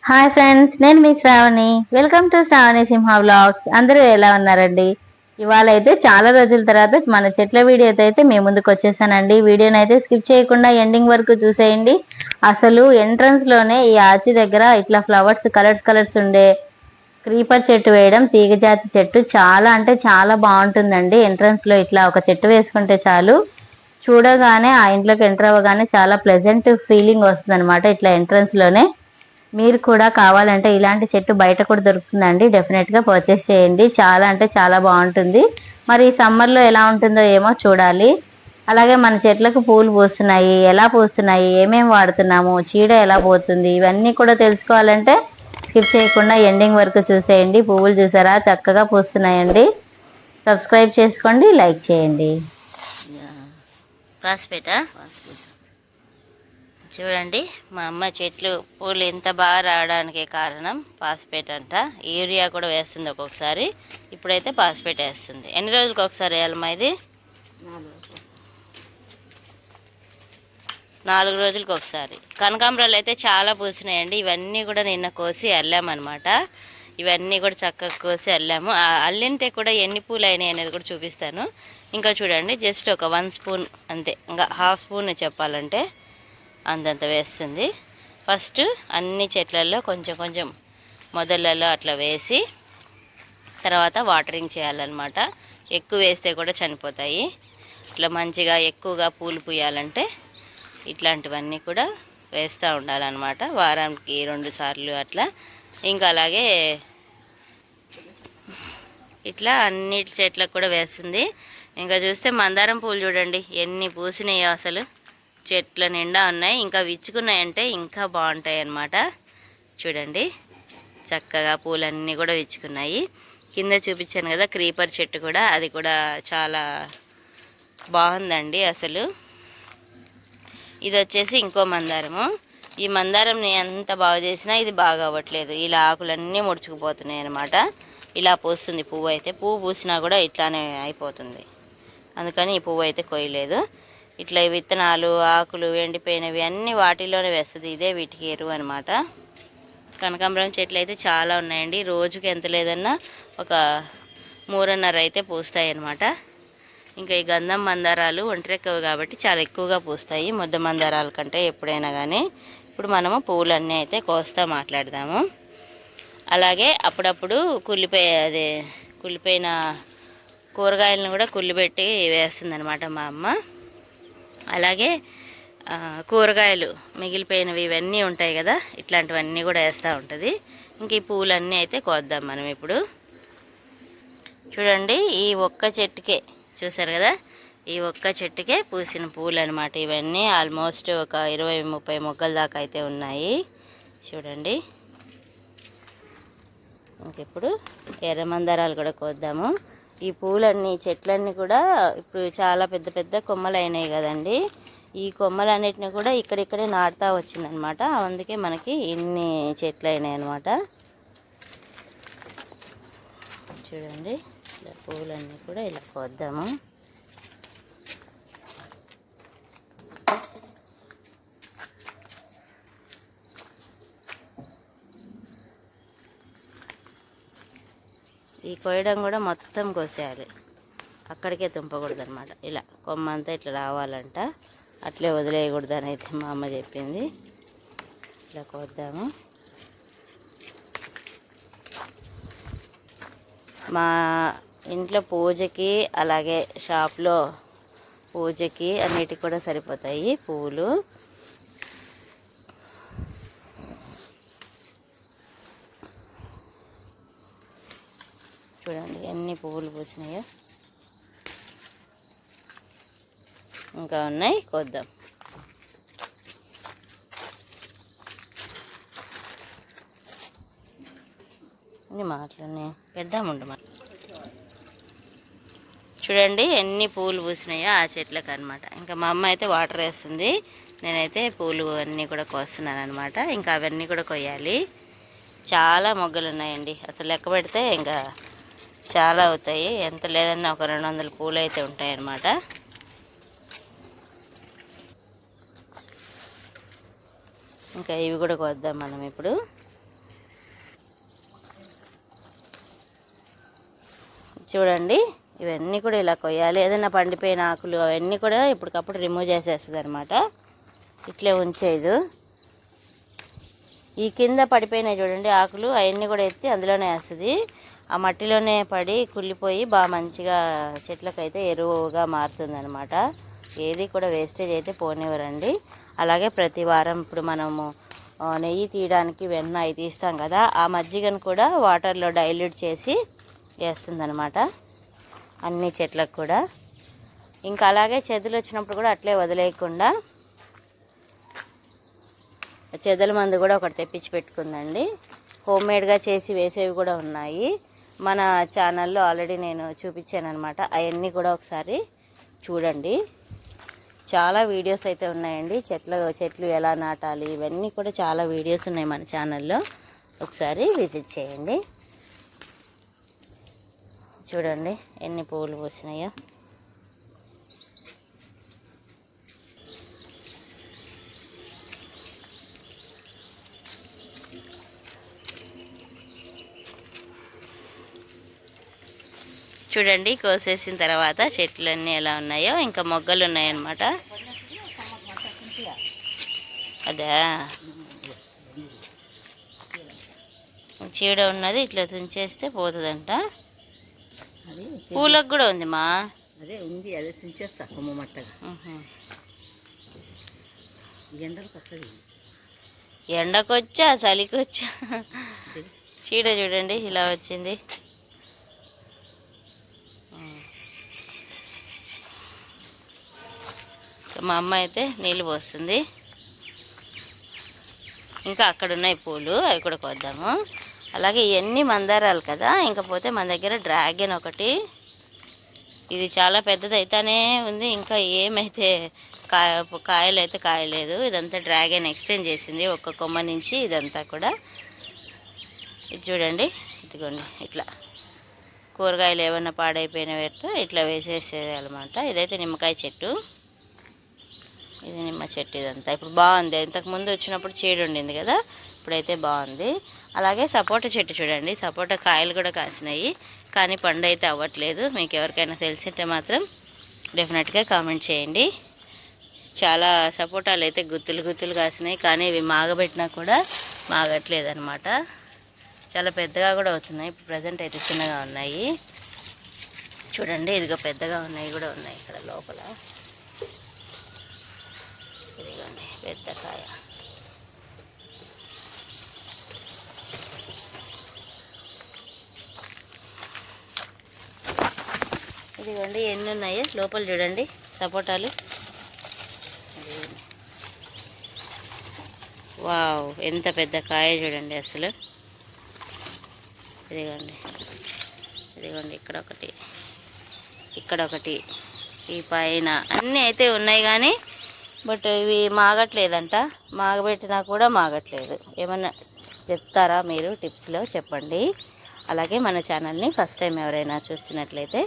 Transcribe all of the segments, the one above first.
Hi friends, నేను మీ Sravani. Welcome to Sravani Simha vlogs. అందరూ ఎలా ఉన్నారండి? ఇవాళ అయితే చాలా రోజుల తర్వాత మన చెట్ల వీడియోతో అయితే మేము ముందుకు వచ్చేసానండి. వీడియోని అయితే స్కిప్ చేయకుండా ఎండింగ్ వరకు చూసేయండి. అసలు ఎంట్రన్స్ లోనే ఈ ఆచి దగ్గర ఇట్లా ఫ్లవర్స్ కలర్స్ ఉండే క్రీపర్ చెట్టు వేయడం, తీగజాతి చెట్టు చాలా అంటే చాలా బాగుంటుందండి. ఎంట్రన్స్ లో ఇట్లా ఒక చెట్టు వేసుకుంటే చాలు, చూడగానే ఆ ఇంట్లోకి ఎంటర్ అవ్వగానే చాలా ప్లెజెంట్ ఫీలింగ్ వస్తుంది అనమాట. ఇట్లా ఎంట్రన్స్ లోనే మీరు కూడా కావాలంటే ఇలాంటి చెట్టు బయట కూడా దొరుకుతుందండి. డెఫినెట్ గా పర్చేస్ చేయండి. చాలా అంటే చాలా బాగుంటుంది. మరి సమ్మర్ లో ఎలా ఉంటుందో ఏమో చూడాలి. అలాగే మన చెట్లకు పూలు పూస్తున్నాయి, ఎలా పూస్తున్నాయి, ఏమేమి వాడుతున్నాము, చీడ ఎలా పోతుంది, ఇవన్నీ కూడా తెలుసుకోవాలంటే స్కిప్ చేయకుండా ఎండింగ్ వరకు చూసేయండి. పువ్వులు చూసారా చక్కగా పూస్తున్నాయండి. సబ్స్క్రైబ్ చేసుకోండి, లైక్ చేయండి. కాసిపేట చూడండి, మా అమ్మ చెట్లు పూలు ఎంత బాగా రావడానికి కారణం పాస్పేట్ అంట. యూరియా కూడా వేస్తుంది ఒక్కొక్కసారి. ఇప్పుడైతే పాస్పేట్ వేస్తుంది. ఎన్ని రోజులకు ఒకసారి వేయాలమ్మా ఇది? 4 రోజులకు ఒకసారి. కనకాంబరాలు అయితే చాలా పూసినాయండి. ఇవన్నీ కూడా నిన్న కోసి అల్లామన్నమాట. ఇవన్నీ కూడా చక్కగా కోసి అల్లాము. అల్లింటే కూడా ఎన్ని పూలు అయినాయి అనేది కూడా చూపిస్తాను. ఇంకా చూడండి, జస్ట్ ఒక 1 స్పూన్ అంతే, ఇంకా హాఫ్ స్పూన్ చెప్పాలంటే అంతంత వేస్తుంది. ఫస్ట్ అన్ని చెట్లలో కొంచెం కొంచెం మొదళ్ళలో అట్లా వేసి తర్వాత వాటరింగ్ చేయాలన్నమాట. ఎక్కువ వేస్తే కూడా చనిపోతాయి. ఇట్లా మంచిగా ఎక్కువగా పూలు పూయాలంటే ఇట్లాంటివన్నీ కూడా వేస్తూ ఉండాలన్నమాట. వారానికి 2 సార్లు అట్లా. ఇంకా అలాగే ఇట్లా అన్ని చెట్లకు కూడా వేస్తుంది. ఇంకా చూస్తే మందారం పూలు చూడండి ఎన్ని పూసినాయో, అసలు చెట్ల నిండా ఉన్నాయి. ఇంకా విచ్చుకున్నాయంటే ఇంకా బాగుంటాయి అన్నమాట. చూడండి చక్కగా పూలన్నీ కూడా విచ్చుకున్నాయి. కింద చూపించాను కదా క్రీపర్ చెట్టు కూడా, అది కూడా చాలా బాగుందండి అసలు. ఇది వచ్చేసి ఇంకో మందారము. ఈ మందారంని ఎంత బాగా చేసినా ఇది బాగా అవ్వట్లేదు. ఇలా ఆకులన్నీ ముడుచుకుపోతున్నాయి అన్నమాట. ఇలా పూస్తుంది పువ్వు అయితే. పువ్వు పూసినా కూడా ఇట్లానే అయిపోతుంది. అందుకని ఈ పువ్వు అయితే కొయ్యలేదు. ఇట్లా విత్తనాలు, ఆకులు, ఎండిపోయినవి అన్నీ వాటిలోనే వేస్తుంది. ఇదే వీటికి ఎరువు అనమాట. కనకాంబరం చెట్లు అయితే చాలా ఉన్నాయండి. రోజుకి ఎంత లేదన్నా ఒక 3.5 అయితే పూస్తాయి అన్నమాట. ఇంకా ఈ గంధం మందారాలు ఒంటరికవి కాబట్టి చాలా ఎక్కువగా పూస్తాయి ముద్ద మందారాల కంటే ఎప్పుడైనా కానీ. ఇప్పుడు మనము పువ్వులన్నీ అయితే కోస్తా మాట్లాడదాము. అలాగే అప్పుడప్పుడు కుళ్ళిపోయిన కూరగాయలను కూడా కుళ్ళిపెట్టి వేస్తుందన్నమాట మా అమ్మ. అలాగే కూరగాయలు మిగిలిపోయినవి ఇవన్నీ ఉంటాయి కదా, ఇట్లాంటివన్నీ కూడా వేస్తూ ఉంటుంది. ఇంక ఈ పూలన్నీ అయితే కోద్దాం మనం ఇప్పుడు. చూడండి, ఈ ఒక్క చెట్టుకే చూసారు కదా, ఈ ఒక్క చెట్టుకే పూసిన పూలు అనమాట ఇవన్నీ. ఆల్మోస్ట్ ఒక 20-30 మొగ్గల దాకా అయితే ఉన్నాయి. చూడండి, ఇంకిప్పుడు ఎర్రమందారాలు కూడా కోద్దాము. ఈ పూలన్నీ చెట్లన్నీ కూడా ఇప్పుడు చాలా పెద్ద పెద్ద కొమ్మలు అయినాయి కదండి. ఈ కొమ్మలన్నిటిని కూడా ఇక్కడిక్కడే నాటుతా వచ్చిందనమాట. అందుకే మనకి ఇన్ని చెట్లు అయినాయి అనమాట. చూడండి, ఇలా పువ్వులన్నీ కూడా ఇలా కోద్దాము. ఈ కోయడం కూడా మొత్తం కోసేయాలి, అక్కడికే తుంపకూడదు అనమాట. ఇలా కొమ్మ అంతా ఇట్లా రావాలంట, అట్లే వదిలేయకూడదు అని అయితే మా అమ్మ చెప్పింది. ఇలా కోద్దాము. మా ఇంట్లో పూజకి అలాగే షాప్లో పూజకి అన్నిటికి కూడా సరిపోతాయి పువ్వులు. చూడండి ఎన్ని పువ్వులు పూసినాయో. ఇంకా ఉన్నాయి, కోద్దాం. ఇన్ని మాటలన్నీ పెడదాముండు మనం. చూడండి ఎన్ని పూలు పూసినాయో ఆ చెట్లకు అనమాట. ఇంకా మా అమ్మ అయితే వాటర్ వేస్తుంది, నేనైతే పూలు అన్నీ కూడా కోస్తున్నాను అనమాట. ఇంకా అవన్నీ కూడా కొయ్యాలి. చాలా మొగ్గలు ఉన్నాయండి, అసలు లెక్క పెడితే ఇంకా చాలా అవుతాయి. ఎంత లేదన్నా ఒక 200 పూలు అయితే ఉంటాయి అన్నమాట. ఇంకా ఇవి కూడా కోద్దాం మనం ఇప్పుడు. చూడండి ఇవన్నీ కూడా ఇలా కొయ్యాలి. ఏదైనా పండిపోయిన ఆకులు అవన్నీ కూడా ఇప్పటికప్పుడు రిమూవ్ చేసేస్తుంది అనమాట. ఇట్లే ఉంచేది. ఈ కింద పడిపోయినాయి చూడండి ఆకులు, అవన్నీ కూడా ఎత్తి అందులోనే వేస్తుంది. ఆ మట్టిలోనే పడి కుళ్ళిపోయి బాగా మంచిగా చెట్లకైతే ఎరువుగా మారుతుంది అనమాట. ఏది కూడా వేస్టేజ్ అయితే పోనివ్వరండి. అలాగే ప్రతి వారం ఇప్పుడు మనము నెయ్యి తీయడానికి వెన్న అవి తీస్తాం కదా, ఆ మజ్జిగను కూడా వాటర్లో డైల్యూట్ చేసి వేస్తుంది అనమాట అన్ని చెట్లకు కూడా. ఇంకా అలాగే చెదలు వచ్చినప్పుడు కూడా అట్లే వదిలేయకుండా చెదల మందు కూడా ఒకటి తెప్పించి పెట్టుకుందండి. హోమ్మేడ్గా చేసి వేసేవి కూడా ఉన్నాయి. మన ఛానల్లో ఆల్రెడీ నేను చూపించాను అనమాట. అవన్నీ కూడా ఒకసారి చూడండి. చాలా వీడియోస్ అయితే ఉన్నాయండి. చెట్లు ఎలా నాటాలి ఇవన్నీ కూడా చాలా వీడియోస్ ఉన్నాయి మన ఛానల్లో. ఒకసారి విజిట్ చేయండి. చూడండి ఎన్ని పువ్వులు పూసినాయో. చూడండి కోసేసిన తర్వాత చెట్లన్నీ ఎలా ఉన్నాయో. ఇంకా మొగ్గలు ఉన్నాయన్నమాట. అదే చీడ ఉన్నది, ఇట్లా తుంచేస్తే పోతుందంట. పూలకు కూడా ఉంది మా. అదే ఉంది, అదే తుంచేస్తా కొమ్మట్టగా. ఎండకొచ్చా చలికొచ్చా చీడ చూడండి ఇలా వచ్చింది. మా అమ్మ అయితే నీళ్ళు పోస్తుంది. ఇంకా అక్కడ ఉన్నాయి పూలు, అవి కూడా కొద్దాము. అలాగే ఇవన్నీ మందారాలు కదా. ఇంకపోతే మన దగ్గర డ్రాగన్ ఒకటి, ఇది చాలా పెద్దది అయితేనే ఉంది. ఇంకా ఏమైతే కాయలు అయితే కాయలేదు. ఇదంతా డ్రాగన్ ఎక్స్టెండ్ చేసింది ఒక్క కొమ్మ నుంచి. ఇదంతా కూడా ఇది చూడండి, ఇదిగోండి ఇట్లా కూరగాయలు ఏమన్నా పాడైపోయినవి ఇట్లా వేసేసేది అనమాట. ఇదైతే నిమ్మకాయ చెట్టు, ఇది నిమ్మ చెట్టు. ఇదంతా ఇప్పుడు బాగుంది. ఇంతకుముందు వచ్చినప్పుడు చీడ ఉండింది కదా, ఇప్పుడైతే బాగుంది. అలాగే సపోటా చెట్టు చూడండి, సపోటా కాయలు కూడా కాసినాయి, కానీ పండు అయితే అవ్వట్లేదు. మీకు ఎవరికైనా తెలిసింటే మాత్రం డెఫినెట్గా కామెంట్ చేయండి. చాలా సపోటాలు అయితే గుత్తులు గుత్తులు కాసినాయి, కానీ ఇవి మాగబెట్టినా కూడా మాగట్లేదు అనమాట. చాలా పెద్దగా కూడా అవుతున్నాయి. ఇప్పుడు ప్రజెంట్ అయితే చిన్నగా ఉన్నాయి. చూడండి ఇదిగో పెద్దగా ఉన్నాయి కూడా ఉన్నాయి ఇక్కడ లోపల. ఇదిగోండి పెద్ద కాయ. ఇదిగోండి ఎన్ని ఉన్నాయో లోపల చూడండి సపోటాలు. వావ్ ఎంత పెద్ద కాయ చూడండి అసలు. ఇదిగోండి ఇదిగోండి ఇక్కడ ఒకటి, ఇక్కడ ఒకటి, ఈ పైన అన్నీ అయితే ఉన్నాయి కానీ బట్ ఇవి మాగట్లేదంట. మాగబెట్టినా కూడా మాగట్లేదు. ఏమన్నా చెప్తారా మీరు టిప్స్లో చెప్పండి. అలాగే మన ఛానల్ని ఫస్ట్ టైం ఎవరైనా చూస్తున్నట్లయితే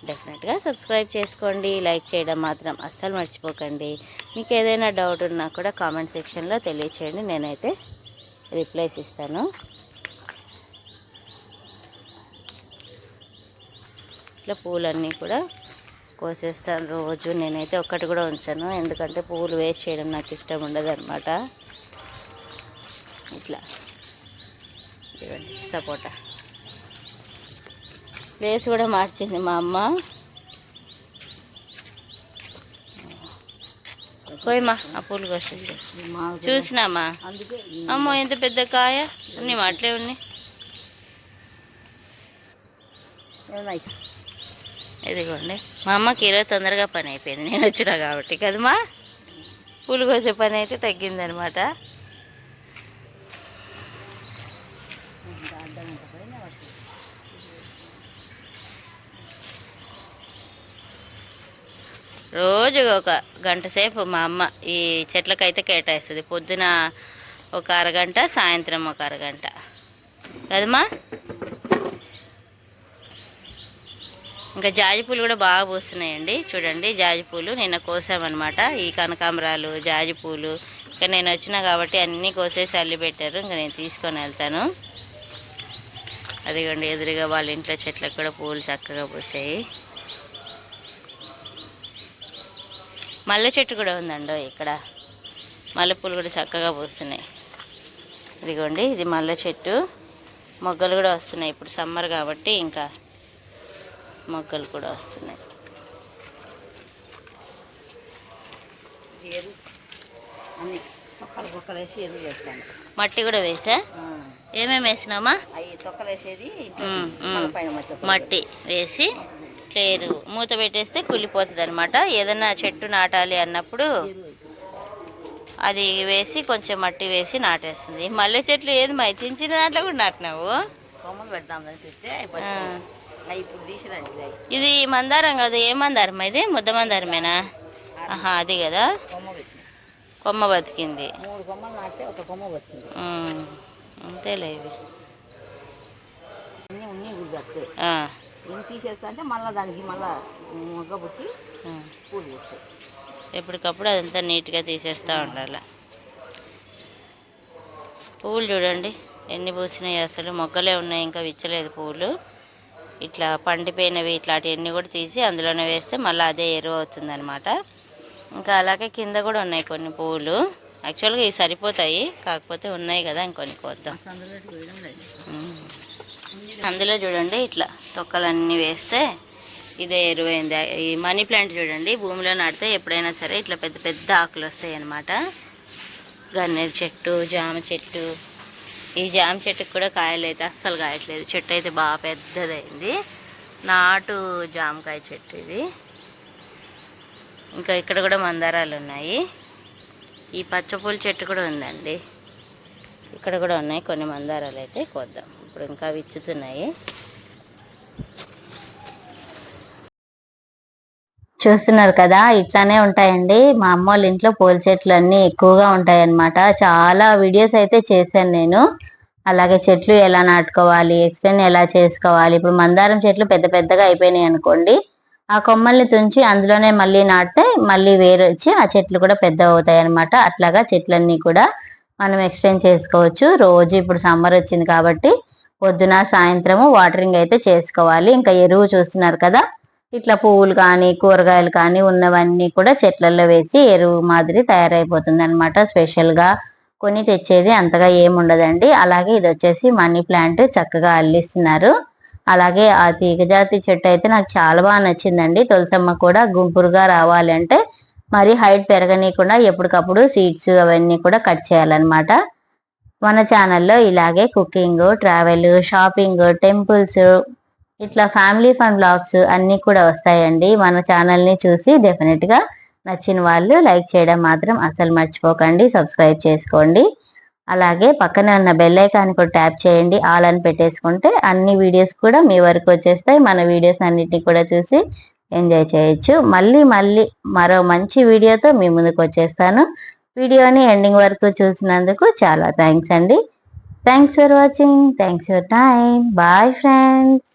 డెఫినెట్గా సబ్స్క్రైబ్ చేసుకోండి. లైక్ చేయడం మాత్రం అస్సలు మర్చిపోకండి. మీకు ఏదైనా డౌట్ ఉన్నా కూడా కామెంట్ సెక్షన్లో తెలియచేయండి, నేనైతే రిప్లైస్ ఇస్తాను. ఇట్లా పూలన్నీ కూడా కోసేస్తాను రోజు. నేనైతే ఒక్కటి కూడా ఉంచాను, ఎందుకంటే పువ్వులు వేస్ట్ చేయడం నాకు ఇష్టం ఉండదు అనమాట. ఇట్లా ఇవ్వండి సపోటా. ప్లేస్ కూడా మార్చింది మా అమ్మ. పోయమ్మా ఆ పూలు కోసేసి చూసినామా. అమ్మో ఎంత పెద్ద కాయ. అన్నీ మాటలే ఉన్నాయి. ఇదిగోండి మా అమ్మకి ఈరోజు తొందరగా పని అయిపోయింది, నేను వచ్చినా కాబట్టి కదమ్మా. పూలు కోసే పని అయితే తగ్గిందనమాట. రోజు ఒక గంట సేపు మా అమ్మ ఈ చెట్లకైతే కేటాయిస్తుంది. పొద్దున ఒక అరగంట, సాయంత్రం ఒక అరగంట కదమ్మా. ఇంకా జాజి పూలు కూడా బాగా పూస్తున్నాయండి. చూడండి జాజి పూలు నిన్న కోసామన్నమాట. ఈ కనకాంబరాలు, జాజి పూలు ఇంకా నేను వచ్చినా కాబట్టి అన్నీ కోసేసి అల్లి పెట్టారు. ఇంకా నేను తీసుకొని వెళ్తాను. అదిగోండి ఎదురుగా వాళ్ళ ఇంట్లో చెట్లకు కూడా పూలు చక్కగా పూసాయి. మల్లె చెట్టు కూడా ఉందండి ఇక్కడ. మల్లెపూలు కూడా చక్కగా పూస్తున్నాయి. ఇదిగోండి ఇది మల్లె చెట్టు. మొగ్గలు కూడా వస్తున్నాయి. ఇప్పుడు సమ్మర్ కాబట్టి ఇంకా మొగ్గలు కూడా వస్తున్నాయి. అన్ని తొక్కలు బొక్కలు వేసి ఎరువు వేస్తాను. మట్టి కూడా వేసా. ఏమేమి వేసినామా? అవి తొక్కలు వేసేది మట్టి వేసి క్లేరు మూత పెట్టేస్తే కుళ్ళిపోతుంది అనమాట. ఏదైనా చెట్టు నాటాలి అన్నప్పుడు అది వేసి కొంచెం మట్టి వేసి నాటేస్తుంది. మల్లె చెట్లు ఏది మా చిన్న చిన్న దాంట్లో కూడా నాటినావు. కొమ్మలు పెడతామని చెప్తే ఇప్పుడు తీసిరండి. ఇది మందారం కాదు. ఏ మందారం ఇది? ముద్ద మందారమేనా? ఆహా అది కదా. కొమ్మ బతికింది. 3 కొమ్మలు నాటితే ఒక కొమ్మ బతికింది. అంతేలే. ఇవి అన్నీ ఉన్ని గుర్తాయి. ఏం తీసేస్తా అంటే మళ్ళీ దానికి మళ్ళీ మొగ్గ పుట్టి పూలు పూస్తాయి. ఎప్పటికప్పుడు అదంతా నీట్గా తీసేస్తూ ఉండాలి. పువ్వులు చూడండి ఎన్ని పూసినాయి. అసలు మొగ్గలే ఉన్నాయి, ఇంకా విచ్చలేదు పువ్వులు. ఇట్లా పండిపోయినవి ఇట్లాంటివన్నీ కూడా తీసి అందులోనే వేస్తే మళ్ళీ అదే ఎరువు అవుతుంది అనమాట. ఇంకా అలాగే కింద కూడా ఉన్నాయి కొన్ని పువ్వులు. యాక్చువల్గా ఇవి సరిపోతాయి, కాకపోతే ఉన్నాయి కదా ఇంకొన్ని కోద్దాం. అందులో చూడండి ఇట్లా తొక్కలన్నీ వేస్తే ఇదే ఎరువైంది. ఈ మనీ ప్లాంట్ చూడండి భూమిలో నాటితే ఎప్పుడైనా సరే ఇట్లా పెద్ద పెద్ద ఆకులు వస్తాయి అన్నమాట. గన్నేరు చెట్టు, జామ చెట్టు. ఈ జామ చెట్టుకు కూడా కాయలు అయితే అస్సలు కాయట్లేదు. చెట్టు అయితే బాగా పెద్దదైంది. నాటు జామకాయ చెట్టు ఇది. ఇంకా ఇక్కడ కూడా మందారాలు ఉన్నాయి. ఈ పచ్చపూల చెట్టు కూడా ఉందండి. ఇక్కడ కూడా ఉన్నాయి కొన్ని మందారాలు అయితే కోద్దాం. ఇప్పుడు ఇంకా విచ్చుతున్నాయి. చూస్తున్నారు కదా, ఇట్లానే ఉంటాయండి. మా అమ్మ వాళ్ళ ఇంట్లో పూల చెట్లు అన్నీ ఎక్కువగా ఉంటాయి అన్నమాట. చాలా వీడియోస్ అయితే చేశాను నేను. అలాగే చెట్లు ఎలా నాటుకోవాలి, ఎక్స్టెండ్ ఎలా చేసుకోవాలి. ఇప్పుడు మందారం చెట్లు పెద్ద పెద్దగా అయిపోయినాయి అనుకోండి, ఆ కొమ్మల్ని తుంచి అందులోనే మళ్ళీ నాటితే మళ్ళీ వేరు వచ్చి ఆ చెట్లు కూడా పెద్ద అవుతాయి అనమాట. అట్లాగా చెట్లన్నీ కూడా మనం ఎక్స్టెండ్ చేసుకోవచ్చు. రోజు ఇప్పుడు సమ్మర్ వచ్చింది కాబట్టి పొద్దున సాయంత్రము వాటరింగ్ అయితే చేసుకోవాలి. ఇంకా ఎరువు చూస్తున్నారు కదా, ఇట్లా పువ్వులు కానీ కూరగాయలు కానీ ఉన్నవన్నీ కూడా చెట్లలో వేసి ఎరువు మాదిరి తయారైపోతుంది అనమాట. స్పెషల్ గా కొని తెచ్చేది అంతగా ఏముండదండి. అలాగే ఇది వచ్చేసి మనీ ప్లాంట్ చక్కగా అల్లిస్తున్నారు. అలాగే ఆ తీగజాతి చెట్టు అయితే నాకు చాలా బాగా నచ్చిందండి. తులసమ్మ కూడా గుంపురుగా రావాలి అంటే మరి హైట్ పెరగనీయకుండా ఎప్పటికప్పుడు సీడ్స్ అవన్నీ కూడా కట్ చేయాలన్నమాట. మన ఛానల్లో ఇలాగే కుకింగ్, ట్రావెల్, షాపింగ్, టెంపుల్స్, ఇట్లా ఫ్యామిలీ ఫన్ బ్లాగ్స్ అన్ని కూడా వస్తాయండి. మన ఛానల్ని చూసి డెఫినెట్ గా నచ్చిన వాళ్ళు లైక్ చేయడం మాత్రం అసలు మర్చిపోకండి. సబ్స్క్రైబ్ చేసుకోండి. అలాగే పక్కన ఉన్న బెల్ ఐకాన్ కూడా ట్యాప్ చేయండి. ఆల్ అని పెట్టేసుకుంటే అన్ని వీడియోస్ కూడా మీ వరకు వచ్చేస్తాయి. మన వీడియోస్ అన్నిటిని కూడా చూసి ఎంజాయ్ చేయొచ్చు. మళ్ళీ మరో మంచి వీడియోతో మీ ముందుకు వచ్చేస్తాను. వీడియోని ఎండింగ్ వరకు చూసినందుకు చాలా థ్యాంక్స్ అండి. Thanks for watching. Thanks for time. Bye friends.